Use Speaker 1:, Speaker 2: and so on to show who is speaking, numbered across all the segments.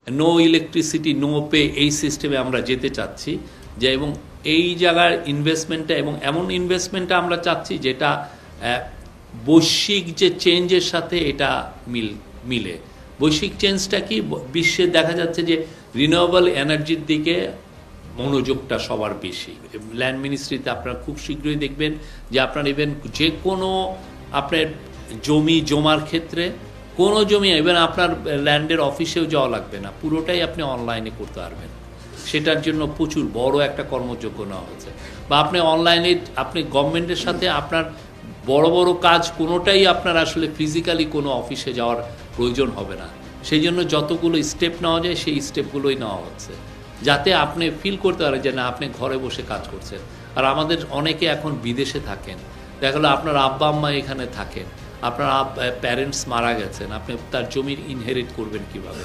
Speaker 1: No electricity no pay এই সিস্টেমে আমরা যেতে চাচ্ছি যে, এবং এই জায়গার ইনভেস্টমেন্টটা এবং এমন ইনভেস্টমেন্টটা আমরা চাচ্ছি যেটা বৈশ্বিক যে চেঞ্জের সাথে এটা মিলে। বৈশ্বিক চেঞ্জটা কি, বিশ্বে দেখা যাচ্ছে যে রিনিউয়েবল এনার্জির দিকে মনোযোগটা সবার বেশি। ল্যান্ড মিনিস্ট্রিতে আপনারা খুব শীঘ্রই দেখবেন যে আপনার ইভেন যে কোনো আপনার জমার ক্ষেত্রে কোনো জমি ইভেন আপনার ল্যান্ডের অফিসেও যাওয়া লাগবে না, পুরোটাই আপনি অনলাইনে করতে পারবেন। সেটার জন্য প্রচুর বড় একটা কর্মযোগ্য নেওয়া হচ্ছে। বা আপনি অনলাইনে আপনি গভর্নমেন্টের সাথে আপনার বড় বড় কাজ কোনোটাই আপনার আসলে ফিজিক্যালি কোনো অফিসে যাওয়ার প্রয়োজন হবে না। সেই জন্য যতগুলো স্টেপ নেওয়া যায় সেই স্টেপগুলোই নেওয়া হচ্ছে, যাতে আপনি ফিল করতে পারেন যে না আপনি ঘরে বসে কাজ করছেন। আর আমাদের অনেকে এখন বিদেশে থাকেন, দেখা গেলো আপনার আব্বা আম্মা এখানে থাকেন, আপনার প্যারেন্টস মারা গেছেন, আপনি তার জমির ইনহেরিট করবেন কিভাবে,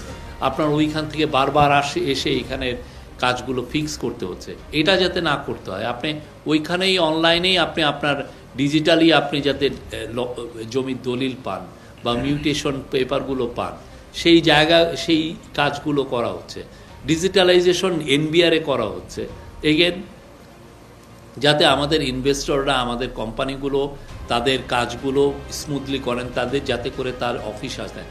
Speaker 1: আপনার ওইখান থেকে বারবার এসে এখানের কাজগুলো ফিক্স করতে হচ্ছে। এটা যাতে না করতে হয়, আপনি ওইখানেই অনলাইনেই আপনি আপনার ডিজিটালি আপনি যাতে জমির দলিল পান বা মিউটেশন পেপারগুলো পান, সেই সেই কাজগুলো করা হচ্ছে। ডিজিটালাইজেশন এনবিআরে করা হচ্ছে এগেন, যাতে আমাদের ইনভেস্টররা আমাদের কোম্পানিগুলো তাদের কাজগুলো স্মুথলি করেন, তাদের যাতে করে তার অফিস আসে।